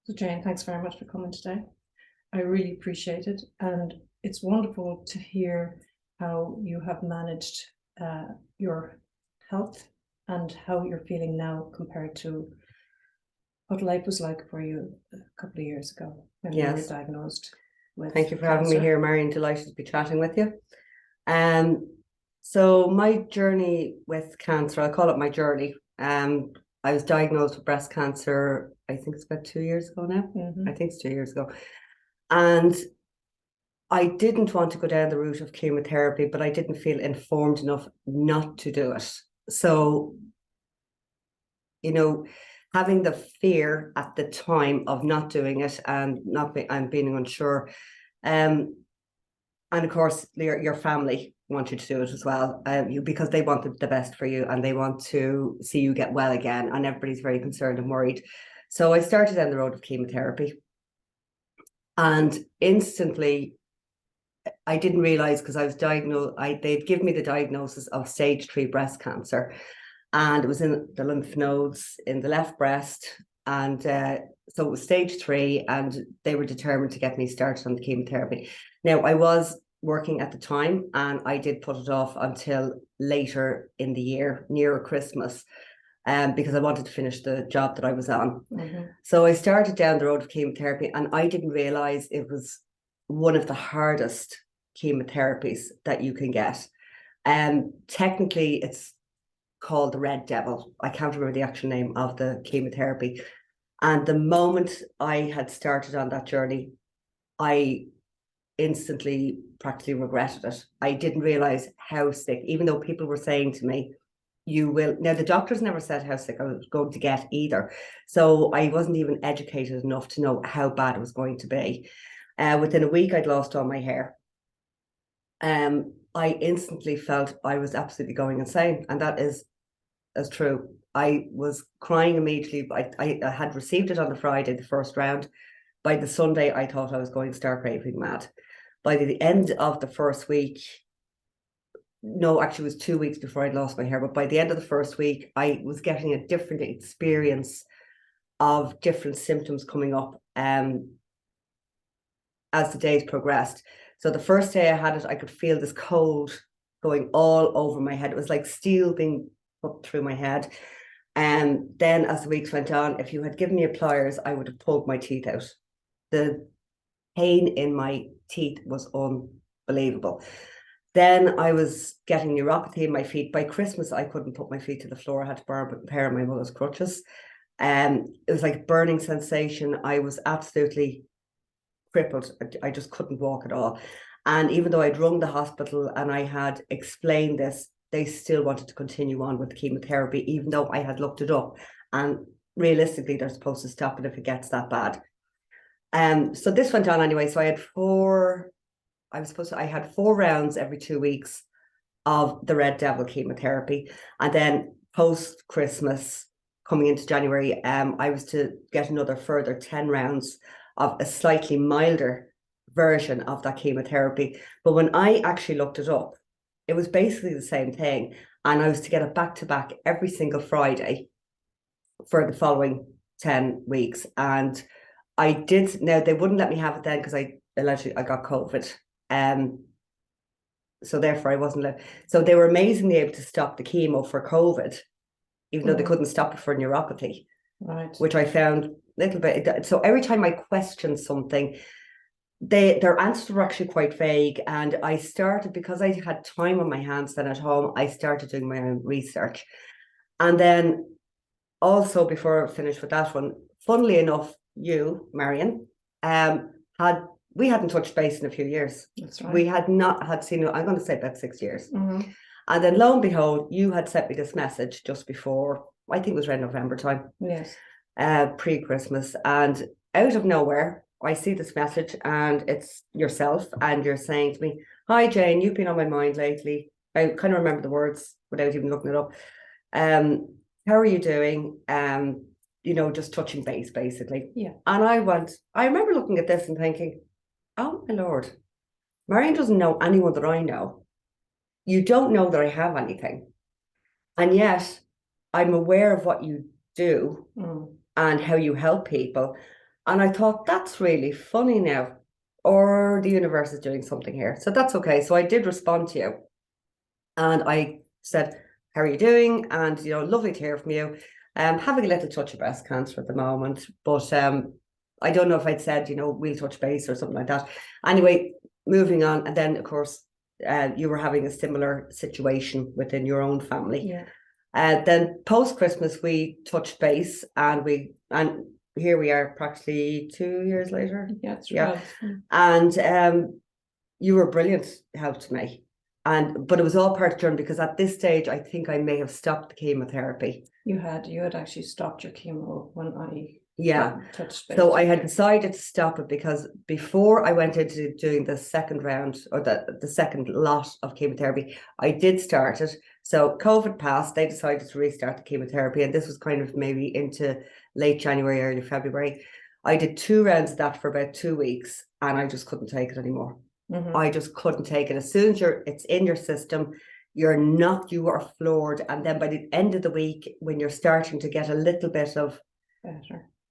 So Jane, thanks very much for coming today. I really appreciate it. And it's wonderful to hear how you have managed your health and how you're feeling now compared to what life was like for you a couple of years ago when you were Yes. diagnosed with Thank you for having me cancer. here, Marian. Delighted to be chatting with you. So my journey with cancer, I call it my journey. I was diagnosed with breast cancer, I think it's about 2 years ago now. I think it's 2 years ago. And I didn't want to go down the route of chemotherapy, but I didn't feel informed enough not to do it. So, you know, having the fear at the time of not doing it and not be, and being unsure. And of course, your family want you to do it as well, because they want the best for you and they want to see you get well again. And everybody's very concerned and worried. So I started down the road of chemotherapy. And instantly, I didn't realize, because I was diagnosed, they'd give me the diagnosis of stage 3 breast cancer. And it was in the lymph nodes in the left breast. And so it was stage 3, and they were determined to get me started on the chemotherapy. Now, I was working at the time, and I did put it off until later in the year, nearer Christmas, because I wanted to finish the job that I was on. So I started down the road of chemotherapy, and I didn't realize it was one of the hardest chemotherapies that you can get. Technically, it's called the Red Devil. I can't remember the actual name of the chemotherapy. And the moment I had started on that journey, I instantly practically regretted it. I didn't realize how sick, even though people were saying to me, you will. Now, the doctors never said how sick I was going to get either. So I wasn't even educated enough to know how bad it was going to be. Within a week, I'd lost all my hair. I instantly felt I was absolutely going insane. And that is as true. I was crying immediately. I had received it on the Friday, the first round. By the Sunday, I thought I was going stark raving mad. By the end of the first week, no, actually, it was 2 weeks before I'd lost my hair. But by the end of the first week, I was getting a different experience of different symptoms coming up as the days progressed. So the first day I had it, I could feel this cold going all over my head. It was like steel being put through my head. And then as the weeks went on, if you had given me pliers, I would have pulled my teeth out. The pain in my teeth was unbelievable. Then I was getting neuropathy in my feet. By Christmas, I couldn't put my feet to the floor. I had to borrow a pair of my mother's crutches. It was like a burning sensation. I was absolutely crippled. I just couldn't walk at all. And even though I'd rung the hospital and I had explained this, they still wanted to continue on with chemotherapy, even though I had looked it up. And realistically, they're supposed to stop it if it gets that bad. So this went on anyway. So I had 4 rounds every 2 weeks of the Red Devil chemotherapy. And then post Christmas, coming into January, I was to get another further 10 rounds of a slightly milder version of that chemotherapy. But when I actually looked it up, it was basically the same thing. And I was to get it back to back every single Friday for the following 10 weeks. And I did. Now, they wouldn't let me have it then because I got COVID. So therefore I wasn't. So they were amazingly able to stop the chemo for COVID, even though they couldn't stop it for neuropathy. Right. Which I found a little bit. So every time I questioned something, their answers were actually quite vague. And I started, because I had time on my hands then at home, I started doing my own research. And then also, before I finish with that one, funnily enough, you, Marian, we hadn't touched base in a few years. That's right. We had not had seen, I'm going to say about 6 years. And then lo and behold, you had sent me this message just before, I think it was around November time. Yes. Pre-Christmas. And out of nowhere, I see this message and it's yourself, and you're saying to me, "Hi Jayne, you've been on my mind lately." I kind of remember the words without even looking it up. How are you doing? Just touching base, basically. Yeah. And I remember looking at this and thinking, oh my Lord, Marian doesn't know anyone that I know. You don't know that I have anything. And yet I'm aware of what you do and how you help people. And I thought, that's really funny now. Or the universe is doing something here. So that's okay. So I did respond to you. And I said, how are you doing? And, you know, lovely to hear from you. Having a little touch of breast cancer at the moment. But I don't know if I'd said, you know, we'll touch base or something like that. Anyway, moving on. And then, of course, you were having a similar situation within your own family. Yeah. Then post-Christmas, we touched base and here we are practically 2 years later. Yeah, it's right. And you were brilliant help to me. But it was all part of the journey, because at this stage, I think I may have stopped the chemotherapy. You had actually stopped your chemo when I touched base. So I had decided to stop it, because before I went into doing the second round, or the second lot of chemotherapy, I did start it. So COVID passed, they decided to restart the chemotherapy, and this was kind of maybe into late January, early February. I did 2 rounds of that for about 2 weeks, and I just couldn't take it anymore. I just couldn't take it. As soon as it's in your system, you are floored. And then by the end of the week, when you're starting to get a little bit of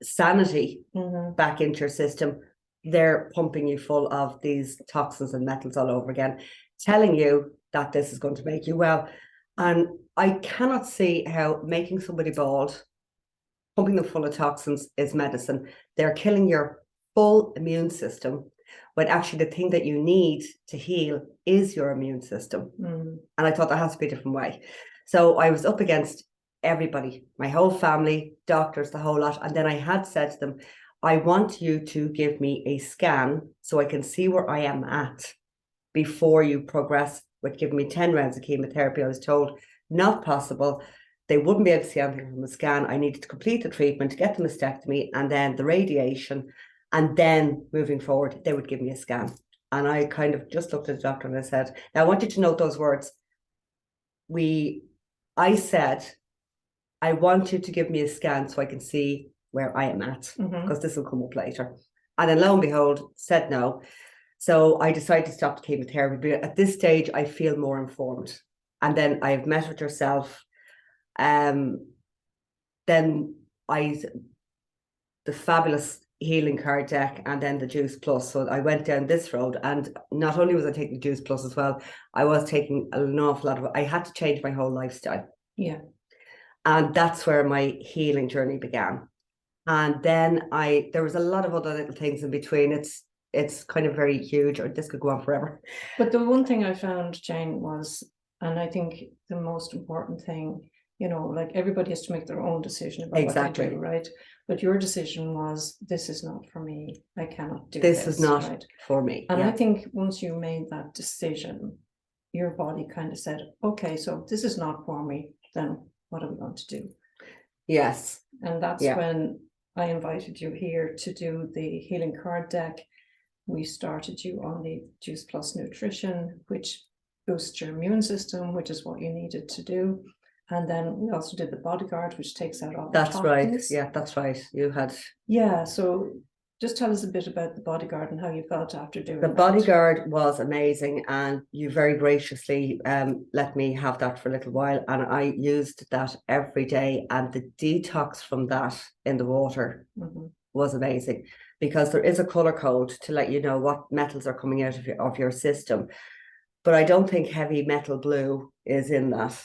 sanity back into your system, they're pumping you full of these toxins and metals all over again, telling you that this is going to make you well. And I cannot see how making somebody bald, pumping them full of toxins, is medicine. They're killing your full immune system, when actually the thing that you need to heal is your immune system. And I thought there has to be a different way. So I was up against everybody, my whole family, doctors, the whole lot. And then I had said to them, I want you to give me a scan so I can see where I am at before you progress with giving me 10 rounds of chemotherapy. I was told not possible. They wouldn't be able to see anything from the scan. I needed to complete the treatment, get the mastectomy, and then the radiation. And then moving forward, they would give me a scan. And I kind of just looked at the doctor and I said, now I want you to note those words. I said, I want you to give me a scan so I can see where I am at, because this will come up later. And then lo and behold, said no. So I decided to stop the chemotherapy. But at this stage, I feel more informed. And then I've met with yourself. Then the fabulous healing card deck, and then the Juice Plus. So I went down this road, and not only was I taking the Juice Plus as well, I was taking an awful lot of, I had to change my whole lifestyle. Yeah. And that's where my healing journey began. And then there was a lot of other little things in between. It's kind of very huge, or this could go on forever. But the one thing I found, Jayne, was, and I think the most important thing, you know, like everybody has to make their own decision about what they do, right? But your decision was, this is not for me. I cannot do this. This is not for me. And I think once you made that decision, your body kind of said, okay, so if this is not for me, then what are we going to do? Yes. And that's when I invited you here to do the healing card deck. We started you on the Juice Plus nutrition, which boosts your immune system, which is what you needed to do. And then we also did the bodyguard, which takes out all the toxins. Right. Yeah, that's right. You had. Yeah. So just tell us a bit about the bodyguard and how you felt after doing the bodyguard was amazing, and you very graciously let me have that for a little while, and I used that every day, and the detox from that in the water was amazing, because there is a color code to let you know what metals are coming out of your system, but I don't think heavy metal blue is in that.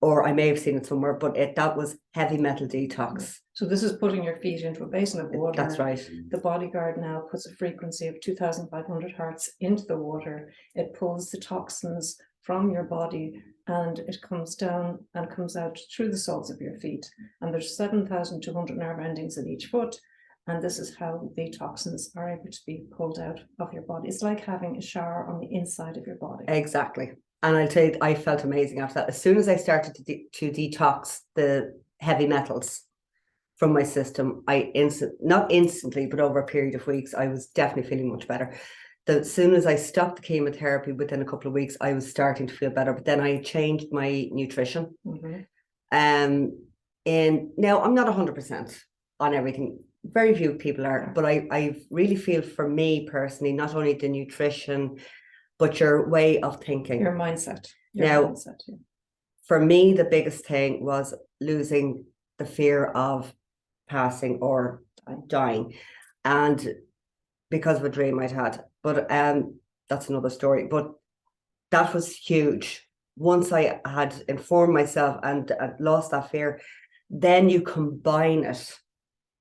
Or I may have seen it somewhere, but that was heavy metal detox. So this is putting your feet into a basin of water. That's right. The bodyguard now puts a frequency of 2,500 hertz into the water. It pulls the toxins from your body, and it comes down and comes out through the soles of your feet. And there's 7,200 nerve endings in each foot. And this is how the toxins are able to be pulled out of your body. It's like having a shower on the inside of your body. Exactly. And I'll tell you, I felt amazing after that. As soon as I started to detox the heavy metals from my system, not instantly, but over a period of weeks, I was definitely feeling much better. As soon as I stopped the chemotherapy, within a couple of weeks, I was starting to feel better. But then I changed my nutrition. And now I'm not 100% on everything. Very few people are, but I really feel, for me personally, not only the nutrition, but your way of thinking. Your mindset. For me, the biggest thing was losing the fear of passing or dying, and because of a dream I'd had. But that's another story. But that was huge. Once I had informed myself and lost that fear, then you combine it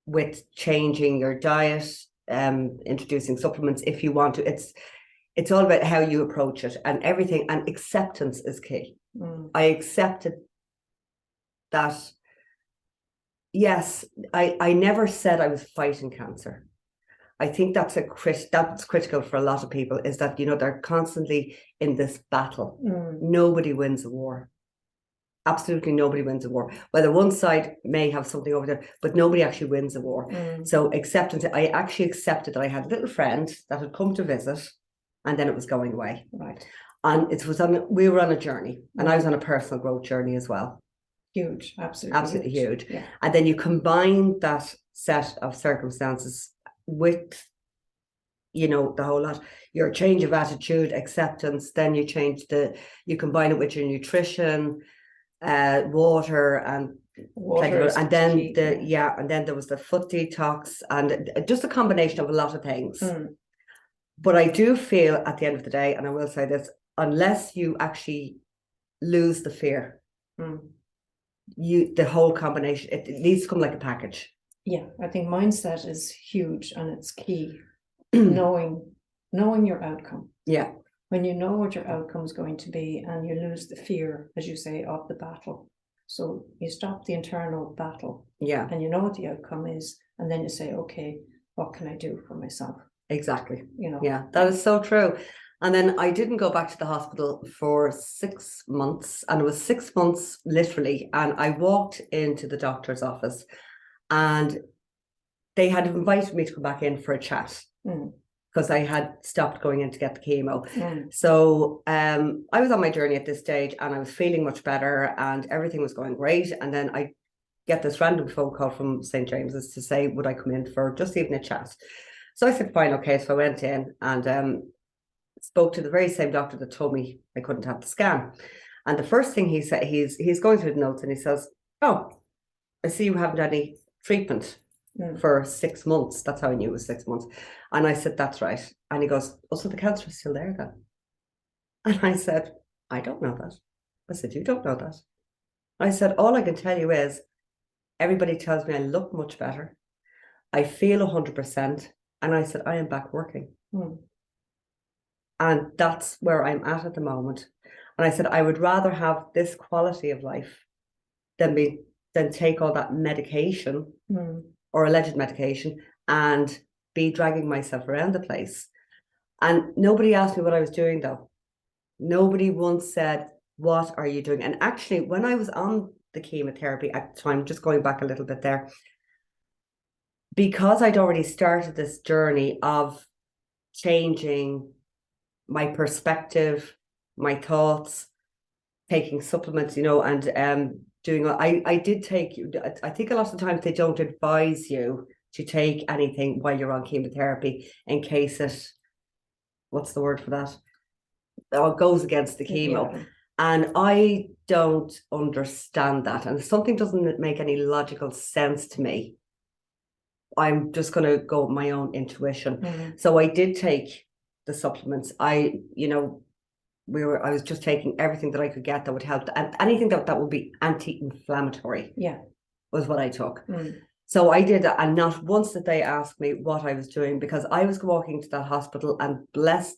with changing your diet, introducing supplements if you want to. It's all about how you approach it and everything. And acceptance is key. I accepted that. Yes, I never said I was fighting cancer. I think that's critical for a lot of people, is that, they're constantly in this battle. Nobody wins a war. Absolutely nobody wins a war. Whether one side may have something over there, but nobody actually wins a war. So acceptance, I actually accepted that I had a little friend that had come to visit, and then it was going away. Right. And we were on a journey, and I was on a personal growth journey as well. Huge, absolutely huge. Yeah. And then you combine that set of circumstances with, the whole lot, your change of attitude, acceptance, then you combine it with your nutrition, water, and then and then there was the foot detox, and just a combination of a lot of things. But I do feel at the end of the day, and I will say this, unless you actually lose the fear, the whole combination, it needs to come like a package. Yeah, I think mindset is huge, and it's key. knowing your outcome. Yeah. When you know what your outcome is going to be, and you lose the fear, as you say, of the battle. So you stop the internal battle. Yeah. And you know what the outcome is, and then you say, okay, what can I do for myself? Exactly. Yeah, that is so true. And then I didn't go back to the hospital for 6 months, and it was 6 months literally. And I walked into the doctor's office, and they had invited me to come back in for a chat, because I had stopped going in to get the chemo. So I was on my journey at this stage, and I was feeling much better, and everything was going great. And then I get this random phone call from St. James's to say, would I come in for just even a chat? So I said, fine, okay. So I went in and spoke to the very same doctor that told me I couldn't have the scan. And the first thing he said, he's going through the notes, and he says, oh, I see you haven't had any treatment for 6 months. That's how I knew it was 6 months. And I said, that's right. And he goes, oh, so the cancer is still there then? And I said, I don't know that. I said, you don't know that? I said, all I can tell you is everybody tells me I look much better. I feel 100%. And I said, I am back working. And that's where I'm at the moment. And I said, I would rather have this quality of life than take all that medication or alleged medication and be dragging myself around the place. And nobody asked me what I was doing, though. Nobody once said, what are you doing? And actually, when I was on the chemotherapy at the time, just going back a little bit there, because I'd already started this journey of changing my perspective, my thoughts, taking supplements, and doing, I did take, I think a lot of times they don't advise you to take anything while you're on chemotherapy in case it, what's the word for that? It goes against the chemo. Yeah. And I don't understand that. And if something doesn't make any logical sense to me, I'm just going to go with my own intuition. So I did take the supplements. I was just taking everything that I could get that would help, and anything that would be anti-inflammatory. Yeah, was what I took. So I did, and not once did they ask me what I was doing, because I was walking to that hospital, and bless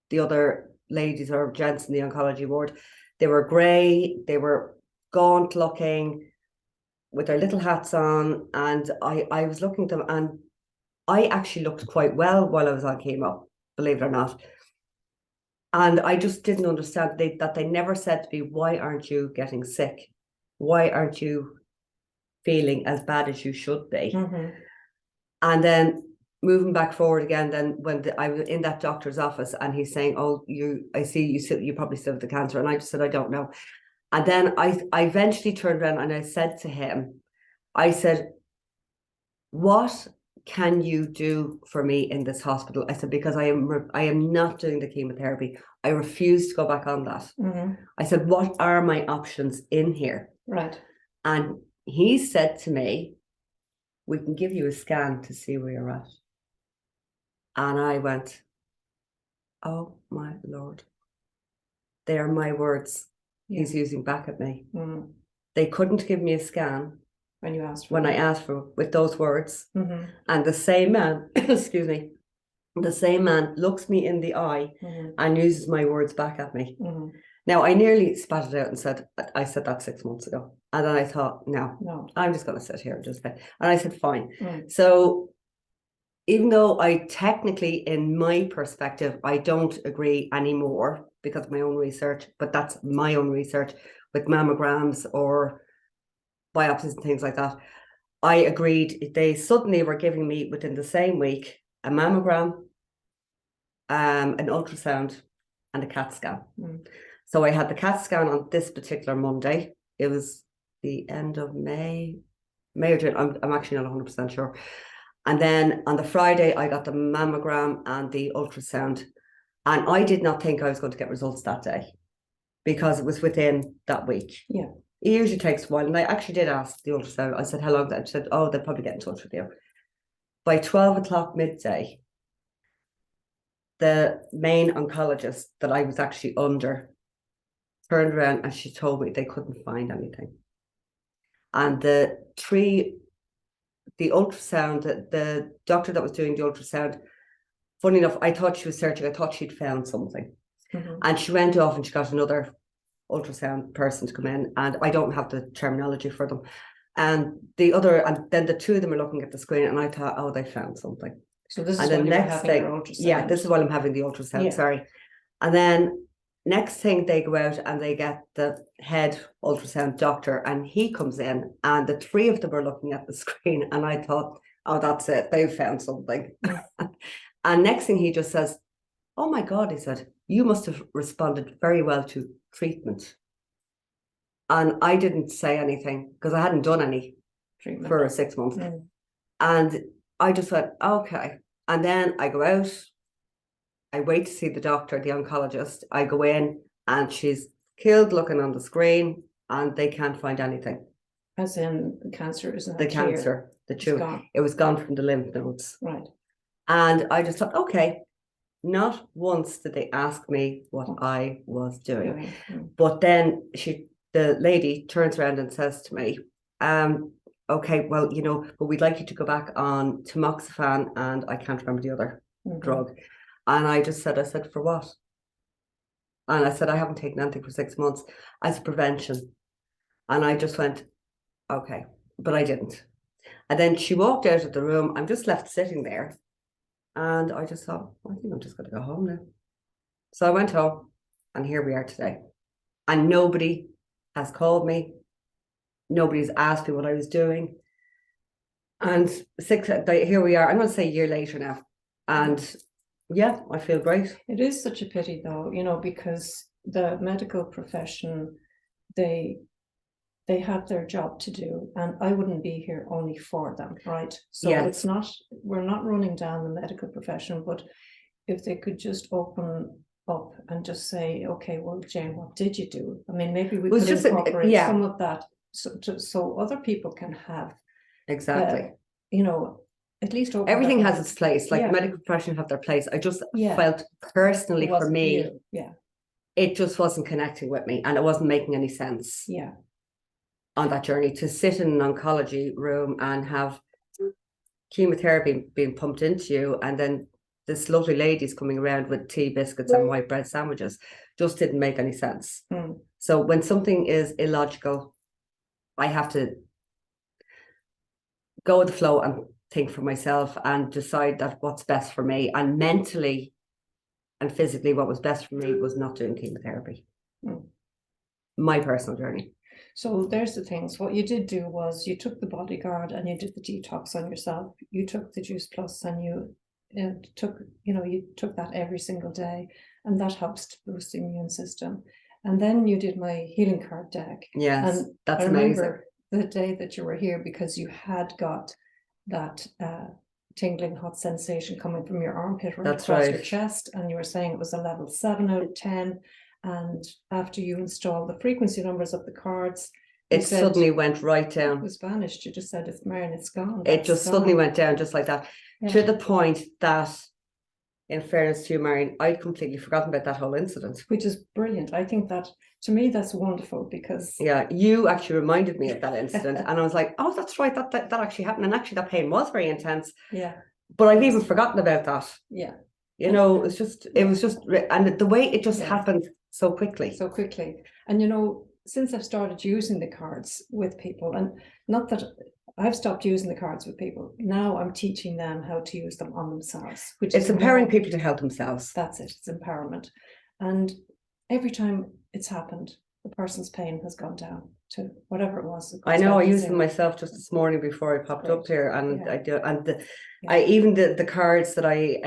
the other ladies or gents in the oncology ward, they were grey, they were gaunt looking, with their little hats on, and I was looking at them, and I actually looked quite well while I was on chemo, believe it or not. And I just didn't understand that they never said to me, why aren't you getting sick? Why aren't you feeling as bad as you should be? And then moving back forward again, then when I was in that doctor's office, and he's saying, oh, I see you probably still have the cancer. And I just said, I don't know. And then I eventually turned around and I said to him, I said, what can you do for me in this hospital? I said, because I am not doing the chemotherapy. I refuse to go back on that. I said, what are my options in here? Right. And he said to me, we can give you a scan to see where you're at. And I went, oh my Lord. They are my words he's using back at me. They couldn't give me a scan when you asked for when I asked for with those words. And the same man, excuse me, the same man looks me in the eye and uses my words back at me. Now, I nearly spat it out and said, I said that 6 months ago. And then I thought, no, I'm just going to sit here and just say. And I said, fine. So even though I technically, in my perspective, I don't agree anymore because of my own research, but that's my own research with mammograms or biopsies and things like that. I agreed. They suddenly were giving me within the same week a mammogram, an ultrasound, and a CAT scan. So I had the CAT scan on this particular Monday. It was the end of May or June. I'm actually not 100% sure. And then on the Friday, I got the mammogram and the ultrasound. And I did not think I was going to get results that day because it was within that week. Yeah. It usually takes a while. And I actually did ask the ultrasound. I said, how long? She said, oh, they'll probably get in touch with you. By 12 o'clock midday, the main oncologist that I was actually under turned around and she told me they couldn't find anything. And the ultrasound, the doctor that was doing the ultrasound, funny enough, I thought she was searching. I thought she'd found something. And she went off and she got another ultrasound person to come in. And I don't have the terminology for them. And then the two of them are looking at the screen and I thought, oh, they found something. So this is when you were having your ultrasound. Yeah, this is while I'm having the ultrasound, sorry. And then next thing they go out and they get the head ultrasound doctor and he comes in and the three of them are looking at the screen and I thought, oh, that's it. They've found something. And next thing he just says, oh my God, he said, you must have responded very well to treatment. And I didn't say anything because I hadn't done any treatment for 6 months. And I just went, okay. And then I go out, I wait to see the doctor, the oncologist. I go in and she's killed looking on the screen and they can't find anything. As in the cancer is not the cancer, the tumor. It was gone from the lymph nodes. Right. And I just thought, okay, not once did they ask me what I was doing. But then the lady turns around and says to me, okay, well, but we'd like you to go back on tamoxifen and I can't remember the other drug. And I said, for what? And I said, I haven't taken anything for 6 months as prevention. And I just went, okay, but I didn't. And then she walked out of the room. I'm just left sitting there. And I just thought, I think I'm just going to go home now. So I went home and here we are today. And nobody has called me. Nobody's asked me what I was doing. And here we are. I'm going to say a year later now. And yeah, I feel great. It is such a pity though, because the medical profession, they have their job to do and I wouldn't be here only for them, right? So it's not, we're not running down the medical profession, but if they could just open up and just say, okay, well, Jayne, what did you do? I mean, maybe we could incorporate some of that so other people can have exactly, at least everything has its place. Like the medical profession have their place. I just felt personally for me, it just wasn't connecting with me and it wasn't making any sense. Yeah. On that journey to sit in an oncology room and have chemotherapy being pumped into you and then this lovely lady's coming around with tea, biscuits and white bread sandwiches just didn't make any sense. So when something is illogical, I have to go with the flow and think for myself and decide that what's best for me. And mentally and physically what was best for me was not doing chemotherapy. My personal journey. So there's the things. What you did do was you took the bodyguard and you did the detox on yourself. You took the Juice Plus and you took that every single day, and that helps to boost the immune system. And then you did my healing card deck. Yes, and that's I amazing. remember the day that you were here because you had got that tingling hot sensation coming from your armpit across your chest, and you were saying it was a level 7 out of 10. And after you install the frequency numbers of the cards, it suddenly went right down. It was vanished. You just said, "It's Marian, it's gone." It just suddenly went down just like that, to the point that, in fairness to you, Marian, I'd completely forgotten about that whole incident. Which is brilliant. I think that, to me, that's wonderful because... Yeah, you actually reminded me of that incident and I was like, oh, that's right, that actually happened. And actually that pain was very intense. Yeah. But I've even forgotten about that. Yeah. You know, it was just, and the way it just happened so quickly. So quickly. And, you know, since I've started using the cards with people, and not that I've stopped using the cards with people, now I'm teaching them how to use them on themselves. Which it's empowering people to help themselves. That's it. It's empowerment. And every time it's happened, the person's pain has gone down to whatever it was. I know, I used them myself just this morning before I popped up here, and I do, and I even the cards that I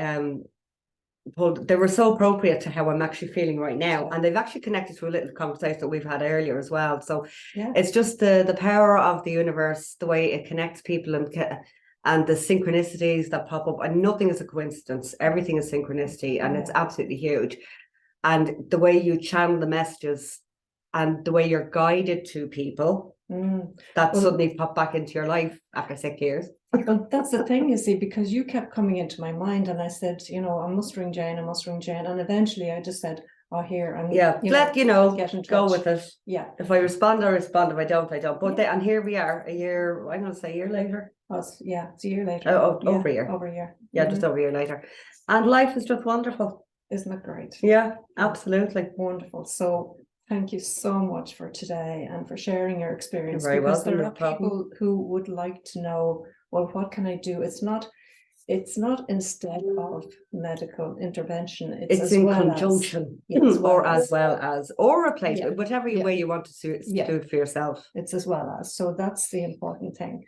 pulled, they were so appropriate to how I'm actually feeling right now, and they've actually connected to a little conversation that we've had earlier as well. So it's just the power of the universe, the way it connects people, and the synchronicities that pop up, and nothing is a coincidence. Everything is synchronicity, and it's absolutely huge. And the way you channel the messages and the way you're guided to people that suddenly pop back into your life after 6 years. Well, that's the thing, you see, because you kept coming into my mind, and I said, you know, I must ring Jayne, and eventually I just said, oh, here, and get in touch. Go with it. Yeah. If I respond, I respond. If I don't, I don't. But and here we are, I'm going to say a year later. It's a year later. Over a year. Over a year. Yeah, just over a year later. And life is just wonderful. Isn't it great? Yeah, absolutely. Wonderful. So thank you so much for today and for sharing your experience. You're very welcome. There are people who would like to know, well, what can I do? It's not instead of medical intervention. It's in conjunction, or replacement, whatever way you want to do it for yourself. It's as well as. So that's the important thing.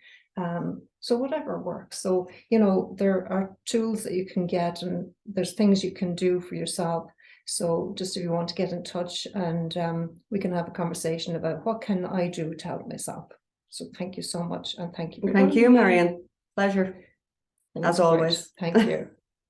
So whatever works. So, you know, there are tools that you can get, and there's things you can do for yourself. So just if you want to get in touch, and we can have a conversation about what can I do to help myself. So thank you so much, and thank you. Thank you, Marian. Pleasure. As always. Thank you.